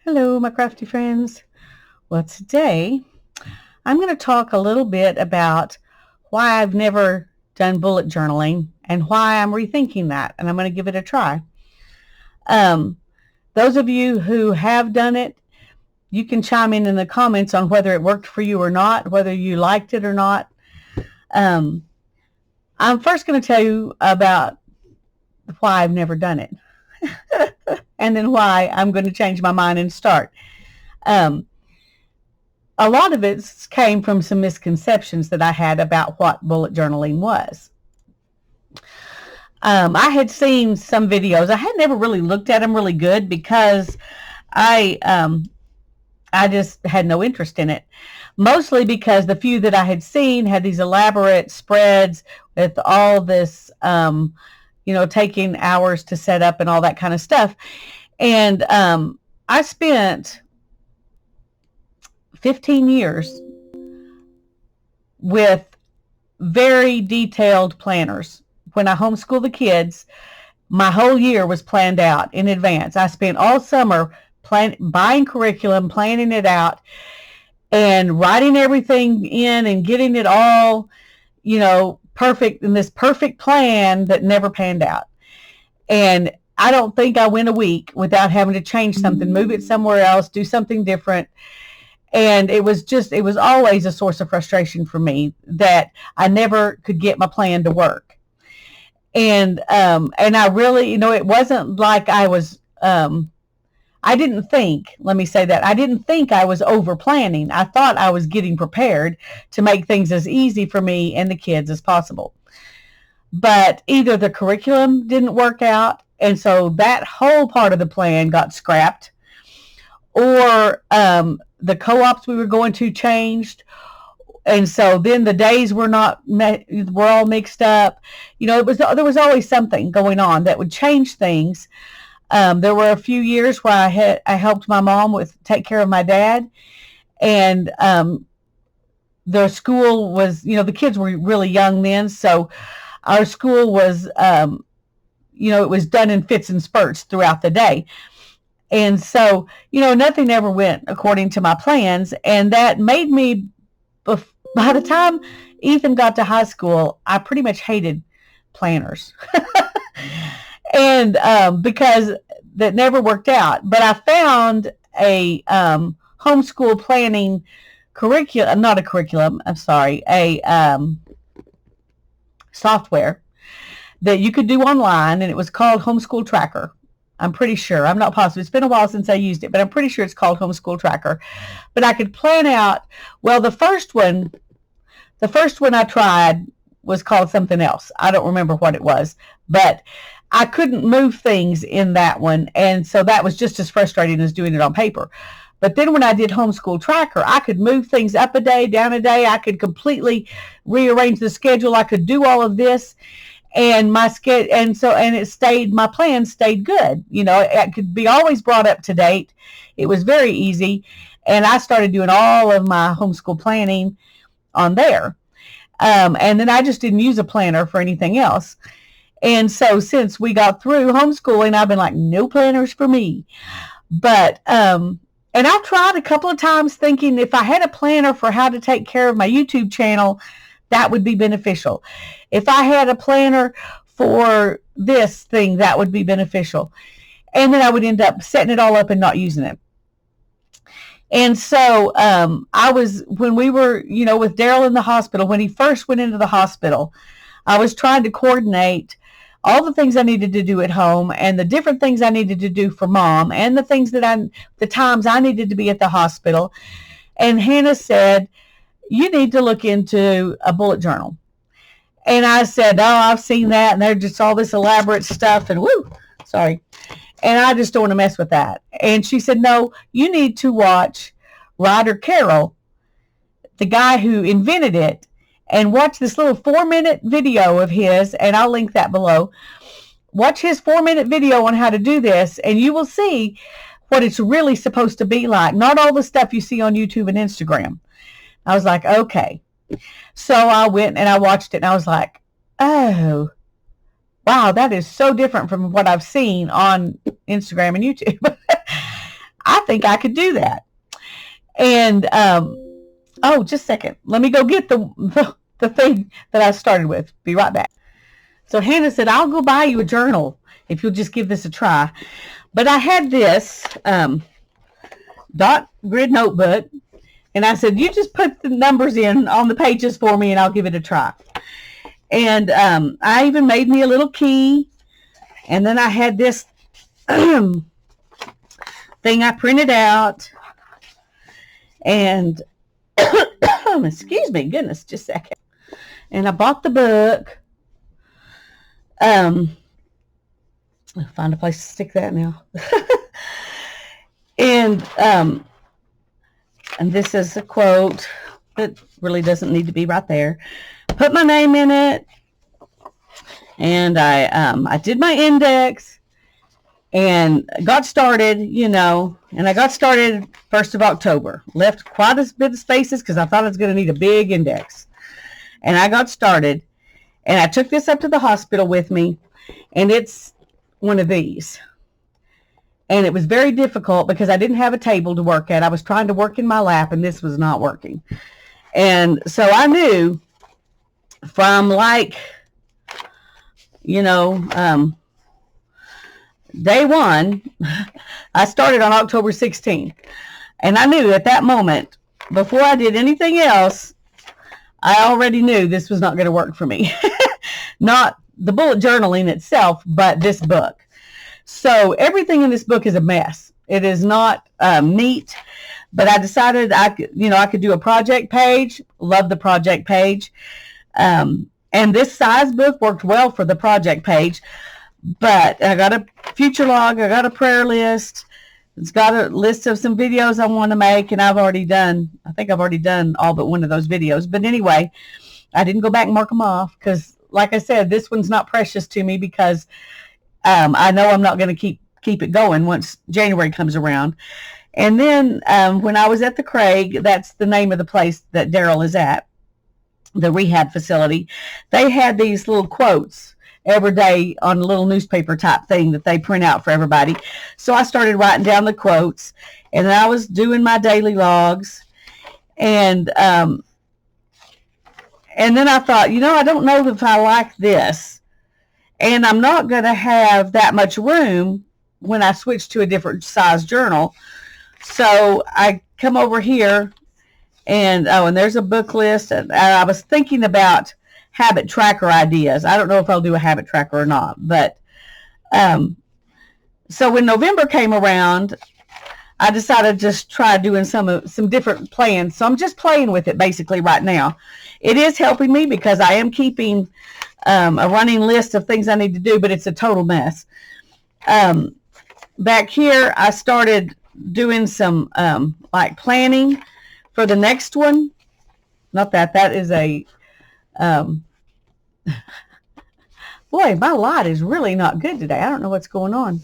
Hello, my crafty friends. Well, today I'm going to talk a little bit about why I've never done bullet journaling and why I'm rethinking that, and I'm going to give it a try. Um, those of you who have done it, you can chime in the comments on whether it worked for you or not, whether you liked it or not. Um, I'm first going to tell you about why I've never done it, and then why I'm going to change my mind and start. Um, a lot of it came from some misconceptions that I had about what bullet journaling was. I had seen some videos. I had never really looked at them really good because I um, I just had no interest in it. Mostly because the few that I had seen had these elaborate spreads with all this, taking hours to set up and all that kind of stuff. And I spent 15 years with very detailed planners. When I homeschooled the kids, my whole year was planned out in advance. I spent all summer buying curriculum, planning it out, and writing everything in and getting it all, perfect in this perfect plan that never panned out. And I don't think I went a week without having to change something, move it somewhere else, do something different. And it was always a source of frustration for me that I never could get my plan to work. And I really, it wasn't like I didn't think, let me say that, I didn't think I was over planning. I thought I was getting prepared to make things as easy for me and the kids as possible. But either the curriculum didn't work out, and so that whole part of the plan got scrapped, or the co-ops we were going to changed, and so then the days were all mixed up. There was always something going on that would change things. There were a few years where I helped my mom take care of my dad, and the school was, the kids were really young then, so our school was, it was done in fits and spurts throughout the day. And so, nothing ever went according to my plans, and that made me, by the time Ethan got to high school, I pretty much hated planners. And because that never worked out. But I found a homeschool planning curriculum, not a curriculum, I'm sorry, a software that you could do online, and it was called Homeschool Tracker. I'm pretty sure. I'm not positive. It's been a while since I used it, but I'm pretty sure it's called Homeschool Tracker. But I could plan out, well, the first one I tried was called something else. I don't remember what it was, but I couldn't move things in that one, and so that was just as frustrating as doing it on paper. But then when I did Homeschool Tracker, I could move things up a day, down a day. I could completely rearrange the schedule. I could do all of this, and my plan stayed good. It could be always brought up to date. It was very easy, and I started doing all of my homeschool planning on there. And then I just didn't use a planner for anything else. And so since we got through homeschooling, I've been like, no planners for me. But, and I've tried a couple of times thinking if I had a planner for how to take care of my YouTube channel, that would be beneficial. If I had a planner for this thing, that would be beneficial. And then I would end up setting it all up and not using it. And so when we were, with Daryl in the hospital, when he first went into the hospital, I was trying to coordinate all the things I needed to do at home and the different things I needed to do for mom and the times I needed to be at the hospital. And Hannah said, you need to look into a bullet journal. And I said, oh, I've seen that. And they're just all this elaborate stuff and and I just don't want to mess with that. And she said, no, you need to watch Ryder Carroll, the guy who invented it, and watch this little 4-minute video of his, and I'll link that below. Watch his 4-minute video on how to do this, and you will see what it's really supposed to be like. Not all the stuff you see on YouTube and Instagram. I was like, okay. So I went and I watched it, and I was like, oh, wow, that is so different from what I've seen on Instagram and YouTube. I think I could do that. And oh, just a second. Let me go get the thing that I started with. Be right back. So Hannah said, I'll go buy you a journal if you'll just give this a try. But I had this dot grid notebook, and I said, you just put the numbers in on the pages for me and I'll give it a try. And I even made me a little key. And then I had this thing I printed out. And excuse me, goodness, just a second. And I bought the book. I'll find a place to stick that now. And this is a quote that really doesn't need to be right there. Put my name in it, and I did my index and got started, you know, and I got started 1st of October. Left quite a bit of spaces because I thought I was going to need a big index. And I got started, and I took this up to the hospital with me, and it's one of these. And it was very difficult because I didn't have a table to work at. I was trying to work in my lap, and this was not working. And so I knew from like, you know, day one, I started on October 16th. And I knew at that moment, before I did anything else, I already knew this was not going to work for me. Not the bullet journaling itself, but this book. So everything in this book is a mess. It is not neat, but I decided I could do a project page. Love the project page. And this size book worked well for the project page, but I got a future log. I got a prayer list. It's got a list of some videos I want to make, and I think I've already done all but one of those videos. But anyway, I didn't go back and mark them off because, like I said, this one's not precious to me because I know I'm not going to keep it going once January comes around. And then when I was at the Craig, that's the name of the place that Daryl is at, the rehab facility, they had these little quotes every day on a little newspaper type thing that they print out for everybody. So I started writing down the quotes, and then I was doing my daily logs. And then I thought, I don't know if I like this. And I'm not going to have that much room when I switch to a different size journal. So I come over here, and there's a book list. And I was thinking about habit tracker ideas. I don't know if I'll do a habit tracker or not. But so when November came around, I decided to just try doing some different plans. So I'm just playing with it basically right now. It is helping me because I am keeping a running list of things I need to do, but it's a total mess. Back here, I started doing some like planning for the next one. Not that is a boy, my light is really not good today. I don't know what's going on.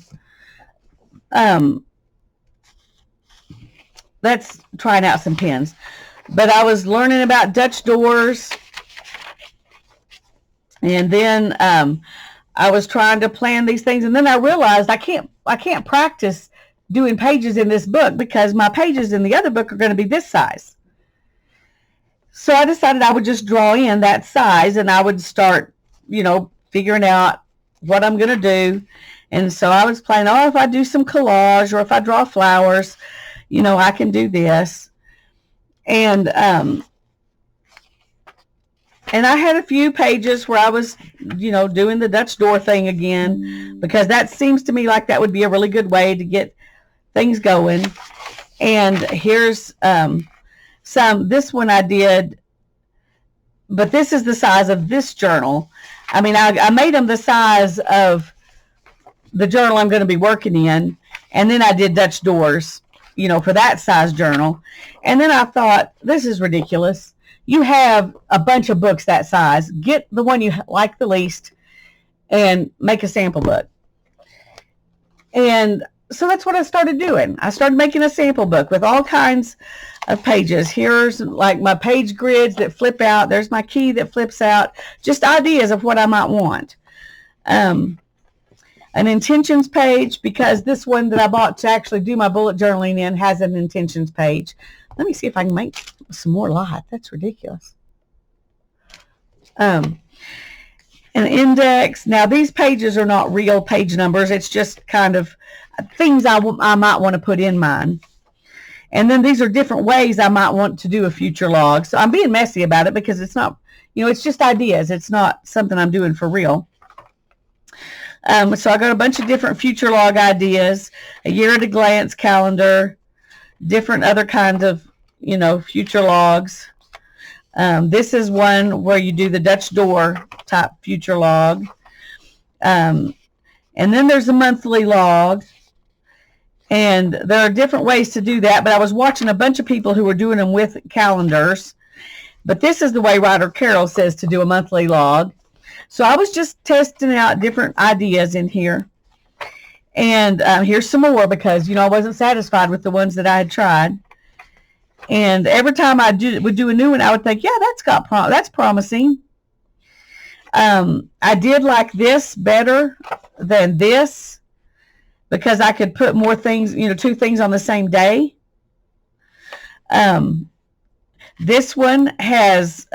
Let's trying out some pens. But I was learning about Dutch doors. And then I was trying to plan these things. And then I realized I can't practice doing pages in this book because my pages in the other book are going to be this size. So I decided I would just draw in that size, and I would start, figuring out what I'm going to do. And so I was planning, if I do some collage or if I draw flowers, I can do this. And I had a few pages where I was, doing the Dutch door thing again, because that seems to me like that would be a really good way to get things going. And here's this one I did, but this is the size of this journal. I mean, I made them the size of the journal I'm going to be working in, and then I did Dutch doors, for that size journal. And then I thought, this is ridiculous. You have a bunch of books that size. Get the one you like the least and make a sample book. And so that's what I started doing. I started making a sample book with all kinds of pages. Here's like my page grids that flip out. There's my key that flips out. Just ideas of what I might want. an intentions page, because this one that I bought to actually do my bullet journaling in has an intentions page. Let me see if I can make some more light. That's ridiculous. An index. Now, these pages are not real page numbers. It's just kind of things I might want to put in mine. And then these are different ways I might want to do a future log. So I'm being messy about it because it's not, it's just ideas. It's not something I'm doing for real. So I got a bunch of different future log ideas, a year at a glance calendar, different other kinds of, future logs. This is one where you do the Dutch door type future log. And then there's a monthly log. And there are different ways to do that, but I was watching a bunch of people who were doing them with calendars. But this is the way Writer Carol says to do a monthly log. So I was just testing out different ideas in here. And here's some more because, I wasn't satisfied with the ones that I had tried. And every time I would do a new one, I would think, yeah, that's promising. I did like this better than this because I could put more things, 2 things on the same day. This one has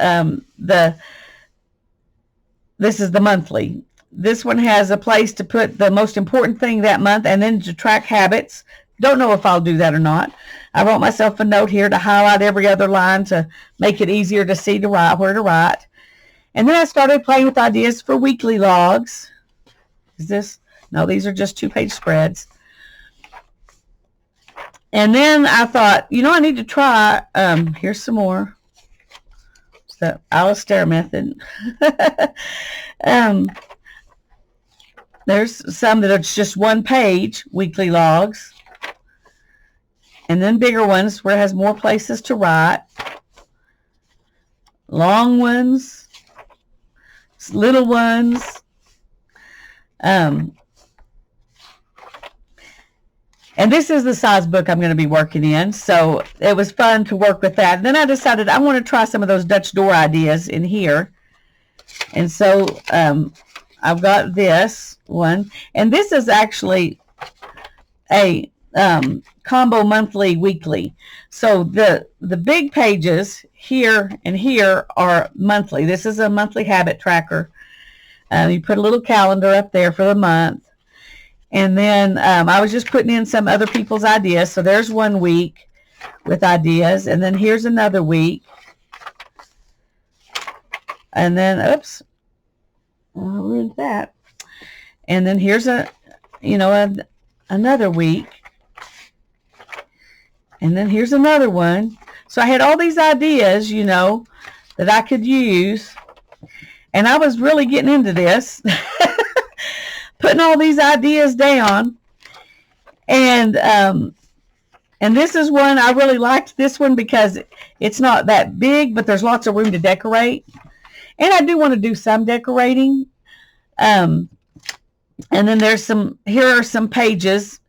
this is the monthly. This one has a place to put the most important thing that month and then to track habits. Don't know if I'll do that or not. I wrote myself a note here to highlight every other line to make it easier to see where to write. And then I started playing with ideas for weekly logs. Is this? No, these are just 2-page spreads. And then I thought, I need to try, here's some more. It's the Alistair method. There's some that are just 1-page weekly logs. And then bigger ones where it has more places to write. Long ones. Little ones. And this is the size book I'm going to be working in. So it was fun to work with that. And then I decided I want to try some of those Dutch door ideas in here. And so I've got this one. And this is actually a combo monthly weekly. So the big pages here and here are monthly. This is a monthly habit tracker. You put a little calendar up there for the month. And then I was just putting in some other people's ideas. So there's 1 week with ideas. And then here's another week. And then, oops, I ruined that. And then here's another week. And then here's another one. So I had all these ideas, that I could use. And I was really getting into this. Putting all these ideas down. And this is one, I really liked this one because it's not that big, but there's lots of room to decorate. And I do want to do some decorating. And then here are some pages.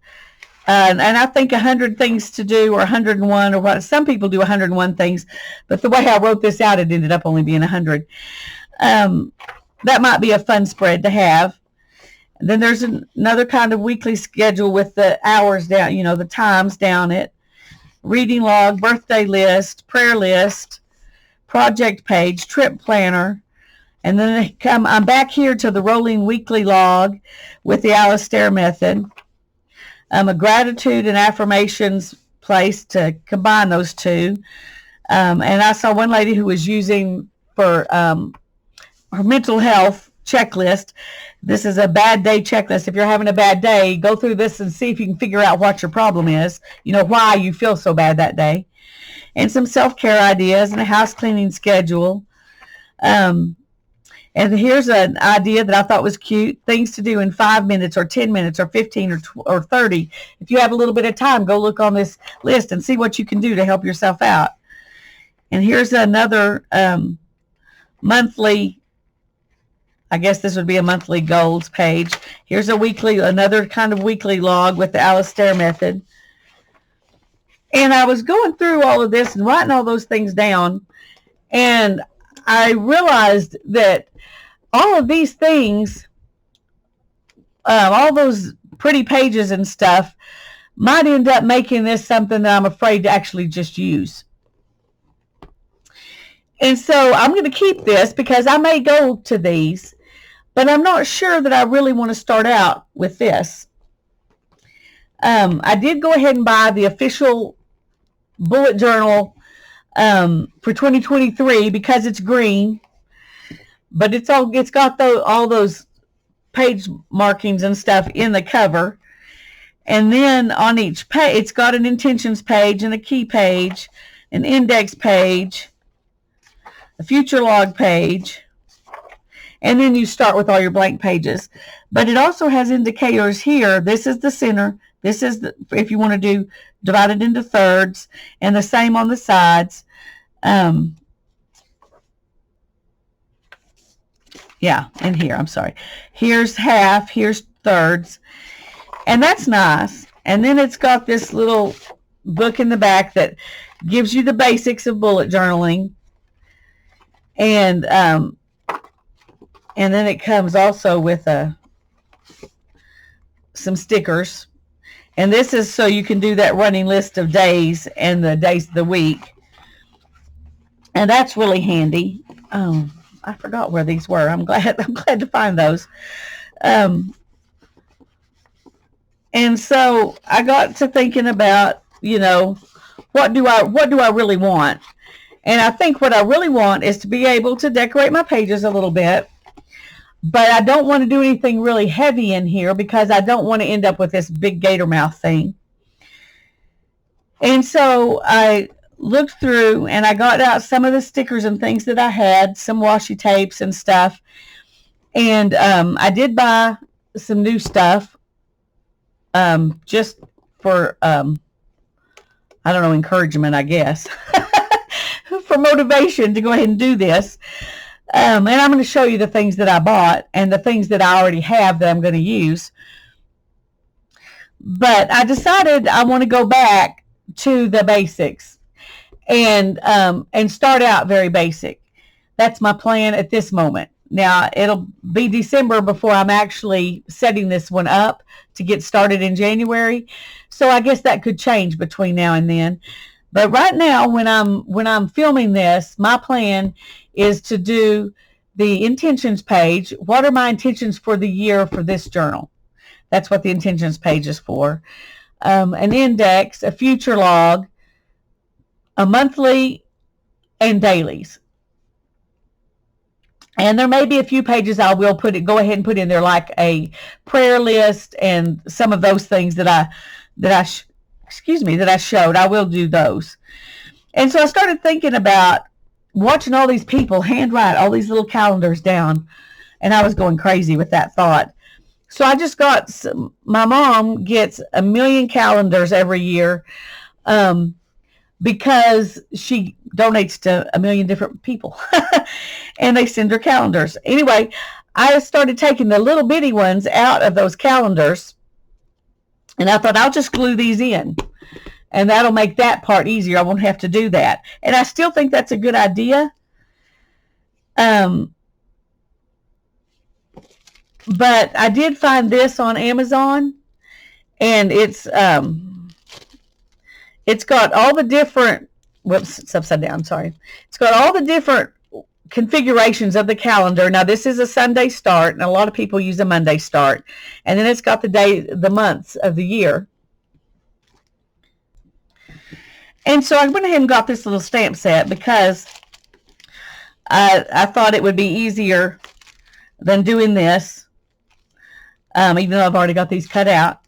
And I think 100 things to do or 101 or what. Some people do 101 things. But the way I wrote this out, it ended up only being 100. That might be a fun spread to have. And then there's another kind of weekly schedule with the hours down, the times down it. Reading log, birthday list, prayer list, project page, trip planner. And then I'm back here to the rolling weekly log with the Alistair method. A gratitude and affirmations place to combine those two. And I saw one lady who was using for her mental health checklist. This is a bad day checklist. If you're having a bad day, go through this and see if you can figure out what your problem is, why you feel so bad that day. And some self-care ideas and a house cleaning schedule. And here's an idea that I thought was cute. Things to do in 5 minutes or 10 minutes or 15 or 30. If you have a little bit of time, go look on this list and see what you can do to help yourself out. And here's another monthly, I guess this would be a monthly goals page. Here's another kind of weekly log with the Alistair method. And I was going through all of this and writing all those things down. And I realized that all of these things all those pretty pages and stuff might end up making this something that I'm afraid to actually just use. And so I'm going to keep this because I may go to these, but I'm not sure that I really want to start out with this. I did go ahead and buy the official bullet journal for 2023 because it's green, but it's got all those page markings and stuff in the cover. And then on each page, it's got an intentions page and a key page, an index page, a future log page, and then you start with all your blank pages. But it also has indicators here. This is the center. This is if you want to do divide it into thirds, and the same on the sides. Yeah, and here, I'm sorry. Here's half, here's thirds, and that's nice. And then it's got this little book in the back that gives you the basics of bullet journaling. And then it comes also with some stickers. And this is so you can do that running list of days and the days of the week. And that's really handy. Oh, I forgot where these were. I'm glad to find those. And so I got to thinking about, what do I really want? And I think what I really want is to be able to decorate my pages a little bit, but I don't want to do anything really heavy in here because I don't want to end up with this big gator mouth thing. And so I looked through and I got out some of the stickers and things that I had, some washi tapes and stuff. And I did buy some new stuff just for, I don't know, encouragement, I guess. For motivation to go ahead and do this. And I'm going to show you the things that I bought and the things that I already have that I'm going to use. But I decided I want to go back to the basics and start out very basic. That's my plan at this moment. Now, it'll be December before I'm actually setting this one up to get started in January. So I guess that could change between now and then. But right now, when I'm filming this, my plan is to do the intentions page. What are my intentions for the year for this journal? That's what the intentions page is for. An index, a future log, a monthly, and dailies. And there may be a few pages I will go ahead and put in there, like a prayer list and some of those things that I showed. I will do those. And so I started thinking about watching all these people handwrite all these little calendars down, and I was going crazy with that thought. So I just got my mom gets 1 million calendars every year because she donates to 1 million different people and they send her calendars. Anyway, I started taking the little bitty ones out of those calendars, and I thought I'll just glue these in, and that'll make that part easier. I won't have to do that. And I still think that's a good idea. But I did find this on Amazon, and it's got all the different, whoops, it's upside down, sorry. It's got all the different configurations of the calendar. Now, this is a Sunday start, and a lot of people use a Monday start. And then it's got the months of the year. And so I went ahead and got this little stamp set because I thought it would be easier than doing this, even though I've already got these cut out.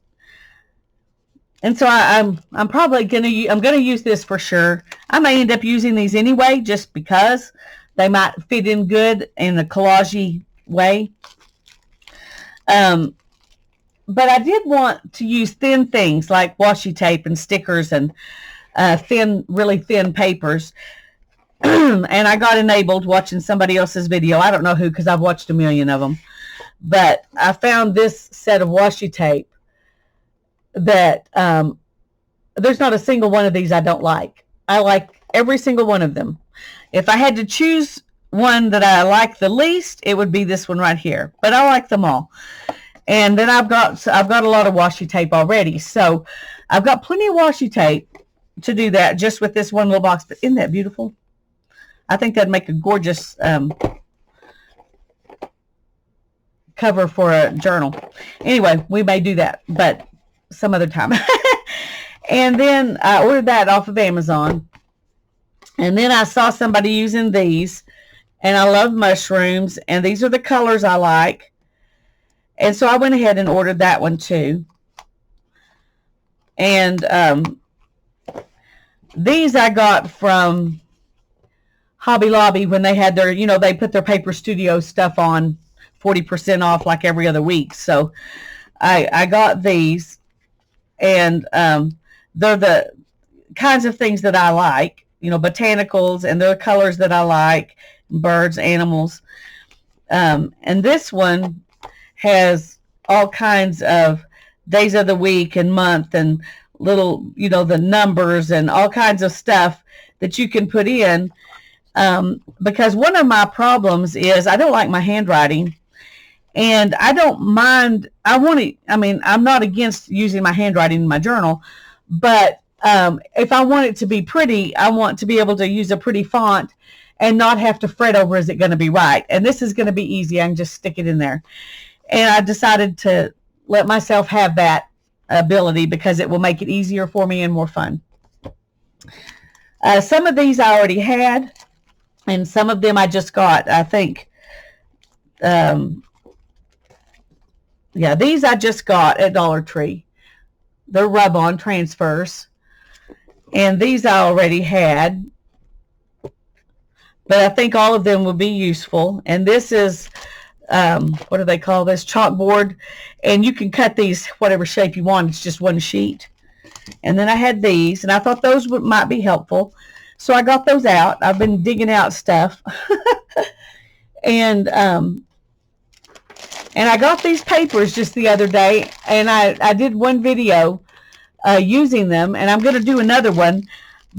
And so I'm probably gonna use this for sure. I may end up using these anyway, just because they might fit in good in a collage-y way. But I did want to use thin things like washi tape and stickers and really thin papers. And I got enabled watching somebody else's video. I don't know who, because I've watched 1 million of them. But I found this set of washi tape that there's not a single one of these I don't like. I like every single one of them. If I had to choose one that I like the least, it would be this one right here. But I like them all. And then I've got a lot of washi tape already, so I've got plenty of washi tape to do that just with this one little box. But isn't that beautiful? I think that'd make a gorgeous cover for a journal. Anyway, we may do that, but some other time. And then I ordered that off of Amazon. And then I saw somebody using these, and I love mushrooms, and these are the colors I like. And so I went ahead and ordered that one too. And these I got from Hobby Lobby when they had their, they put their Paper Studio stuff on 40% off like every other week. So I got these, and they're the kinds of things that I like, botanicals, and they're the colors that I like, birds, animals. And this one has all kinds of days of the week and month and little, the numbers and all kinds of stuff that you can put in. Because one of my problems is I don't like my handwriting, and I don't mind. I'm not against using my handwriting in my journal, but if I want it to be pretty, I want to be able to use a pretty font and not have to fret over, is it going to be right? And this is going to be easy. I can just stick it in there. And I decided to let myself have that ability because it will make it easier for me and more fun. Some of these I already had, and some of them I just got. I think, these I just got at Dollar Tree. They're rub-on transfers. And these I already had. But I think all of them will be useful. And this is, what do they call this? Chalkboard. And you can cut these whatever shape you want. It's just one sheet. And then I had these, and I thought those might be helpful. So I got those out. I've been digging out stuff. And I got these papers just the other day, and I did one video using them, and I'm going to do another one.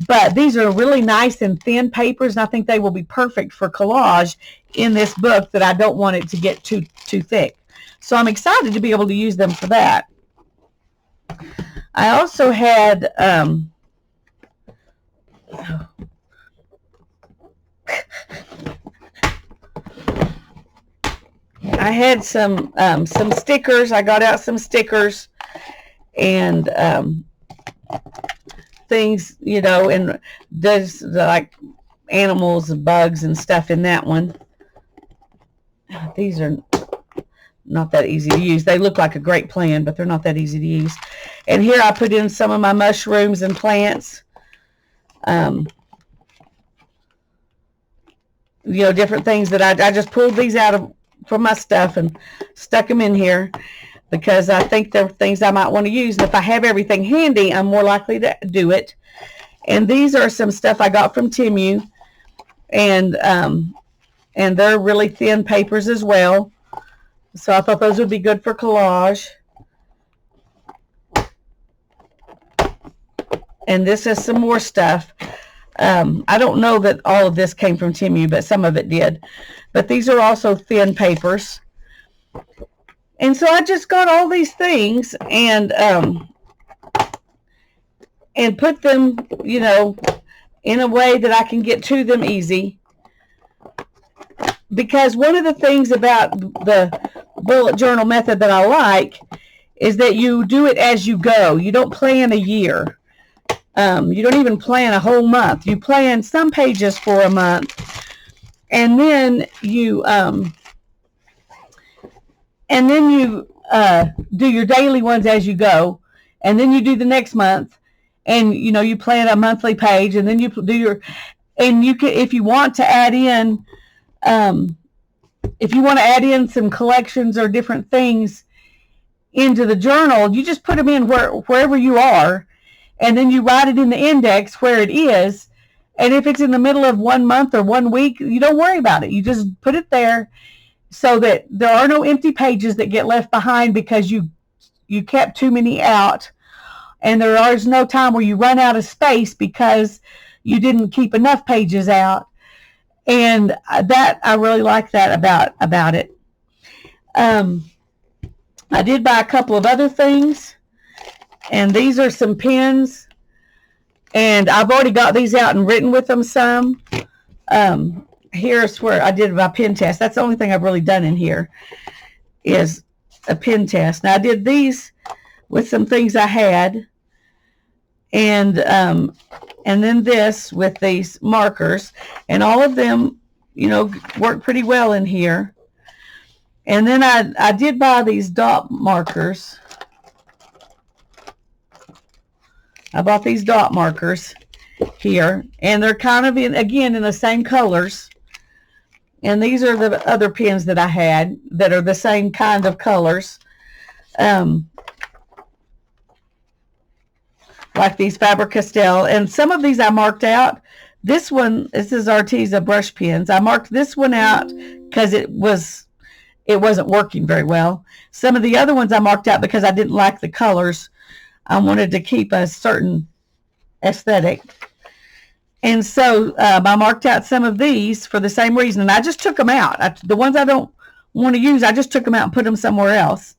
But these are really nice and thin papers, and I think they will be perfect for collage in this book that I don't want it to get too thick. So I'm excited to be able to use them for that. I also had some stickers. I got out some stickers and things, and there's like animals and bugs and stuff in that one. These are not that easy to use. They look like a great plan, but they're not that easy to use. And here I put in some of my mushrooms and plants. Different things that I just pulled these out from my stuff and stuck them in here because I think they're things I might want to use. And if I have everything handy, I'm more likely to do it. And these are some stuff I got from Temu, and they're really thin papers as well. So I thought those would be good for collage. And this is some more stuff. I don't know that all of this came from Temu, but some of it did. But these are also thin papers. And so I just got all these things and put them, in a way that I can get to them easy. Because one of the things about the bullet journal method that I like is that you do it as you go. You don't plan a year. You don't even plan a whole month. You plan some pages for a month, and then you do your daily ones as you go, and then you do the next month, and you plan a monthly page, and then you do your, and you can, if you want to add in some collections or different things into the journal, you just put them in wherever you are. And then you write it in the index where it is. And if it's in the middle of 1 month or 1 week, you don't worry about it. You just put it there so that there are no empty pages that get left behind because you kept too many out. And there is no time where you run out of space because you didn't keep enough pages out. And that I really like that about it. I did buy a couple of other things, and these are some pens, and I've already got these out and written with them some. Here's where I did my pen test. That's the only thing I've really done in here is a pen test. Now I did these with some things I had, and then this with these markers, and all of them, you know, work pretty well in here. And then I did buy these dot markers. I bought these dot markers here, and they're kind of again in the same colors. And these are the other pens that I had that are the same kind of colors. Like these Faber-Castell, and some of these I marked out. This is Arteza brush pens. I marked this one out because it wasn't working very well. Some of the other ones I marked out because I didn't like the colors. I wanted to keep a certain aesthetic. And so I marked out some of these for the same reason. And I just took them out. The ones I don't want to use, I just took them out and put them somewhere else.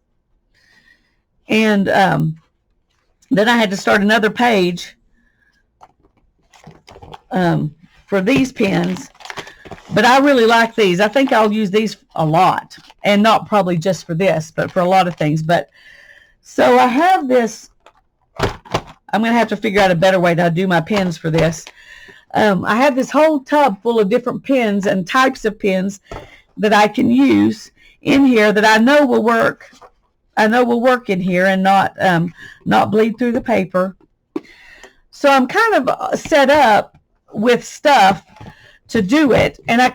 And then I had to start another page for these pens. But I really like these. I think I'll use these a lot. And not probably just for this, but for a lot of things. But so I have this. I'm going to have to figure out a better way to do my pens for this. I have this whole tub full of different pens and types of pens that I can use in here that I know will work. I know will work in here and not bleed through the paper. So I'm kind of set up with stuff to do it, and I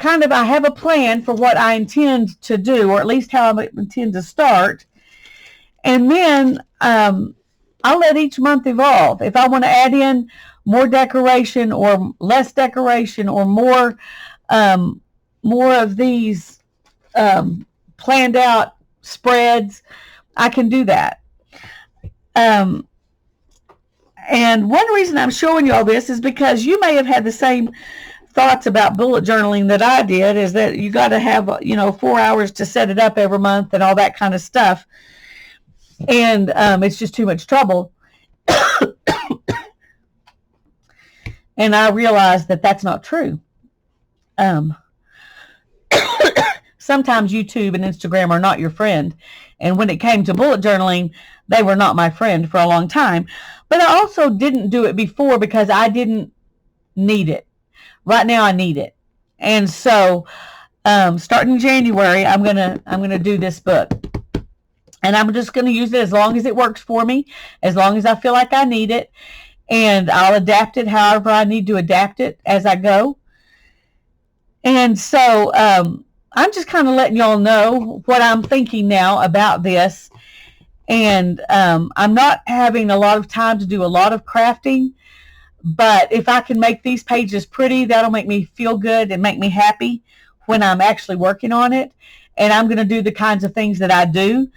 have a plan for what I intend to do, or at least how I intend to start, and then I'll let each month evolve. If I want to add in more decoration or less decoration or more of these planned out spreads, I can do that. And one reason I'm showing you all this is because you may have had the same thoughts about bullet journaling that I did, is that you got to have, 4 hours to set it up every month and all that kind of stuff. And it's just too much trouble. And I realized that that's not true. Sometimes YouTube and Instagram are not your friend. And when it came to bullet journaling, they were not my friend for a long time. But I also didn't do it before because I didn't need it. Right now I need it. And so starting in January, I'm gonna do this book. And I'm just going to use it as long as it works for me, as long as I feel like I need it. And I'll adapt it however I need to adapt it as I go. And so I'm just kind of letting y'all know what I'm thinking now about this. And I'm not having a lot of time to do a lot of crafting. But if I can make these pages pretty, that'll make me feel good and make me happy when I'm actually working on it. And I'm going to do the kinds of things that I do,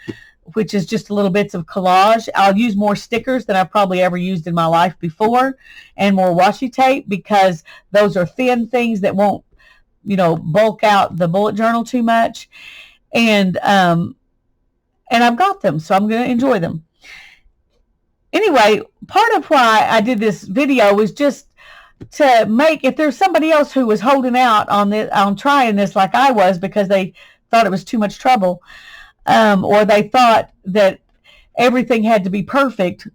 which is just little bits of collage. I'll use more stickers than I've probably ever used in my life before, and more washi tape, because those are thin things that won't, bulk out the bullet journal too much. And I've got them, so I'm going to enjoy them. Anyway, part of why I did this video was just to make, if there's somebody else who was holding out on trying this like I was because they thought it was too much trouble, or they thought that everything had to be perfect.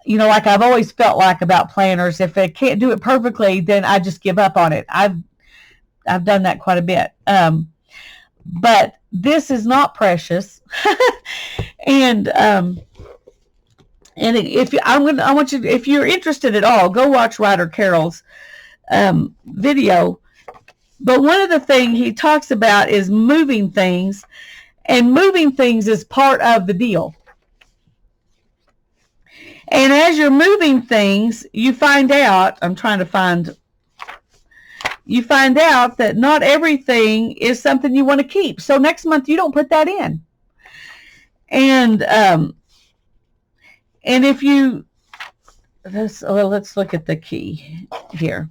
Like I've always felt like about planners, if they can't do it perfectly, then I just give up on it. I've done that quite a bit. But this is not precious. And if you're interested at all, go watch Ryder Carroll's video. But one of the things he talks about is moving things. And moving things is part of the deal. And as you're moving things, you find out that not everything is something you want to keep. So next month you don't put that in. And if you, let's look at the key here.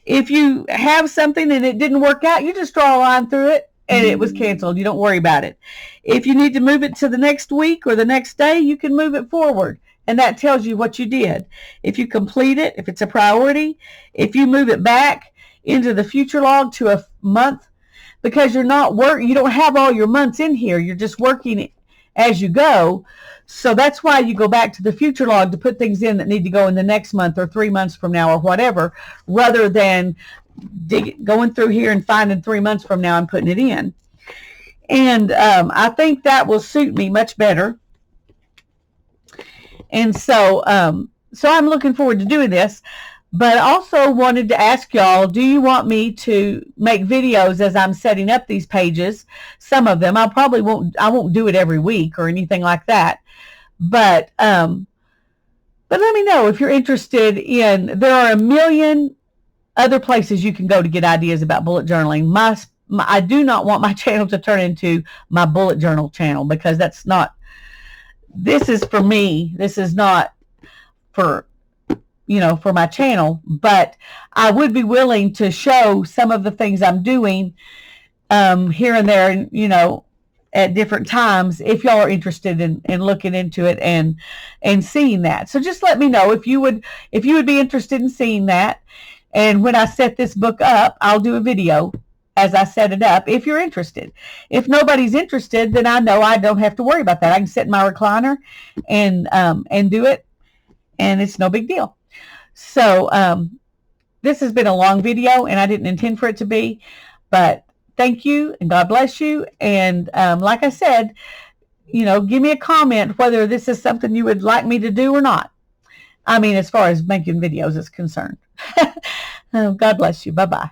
If you have something and it didn't work out, you just draw a line through it and it was canceled. You don't worry about it. If you need to move it to the next week or the next day, you can move it forward. And that tells you what you did. If you complete it, if it's a priority, if you move it back into the future log to a month, because you don't have all your months in here. You're just working as you go. So that's why you go back to the future log to put things in that need to go in the next month or 3 months from now or whatever, rather than going through here and finding 3 months from now and putting it in. And I think that will suit me much better. And so I'm looking forward to doing this, but I also wanted to ask y'all, do you want me to make videos as I'm setting up these pages? Some of them, I won't do it every week or anything like that. But let me know if you're interested there are a million other places you can go to get ideas about bullet journaling. I do not want my channel to turn into my bullet journal channel, because this is for me. This is not for my channel, but I would be willing to show some of the things I'm doing here and there, at different times, if y'all are interested in looking into it and seeing that. So just let me know if you would be interested in seeing that. And when I set this book up, I'll do a video as I set it up, if you're interested. If nobody's interested, then I know I don't have to worry about that. I can sit in my recliner and do it, and it's no big deal. So this has been a long video, and I didn't intend for it to be, but thank you, and God bless you. And like I said, give me a comment whether this is something you would like me to do or not. I mean, as far as making videos is concerned. God bless you. Bye-bye.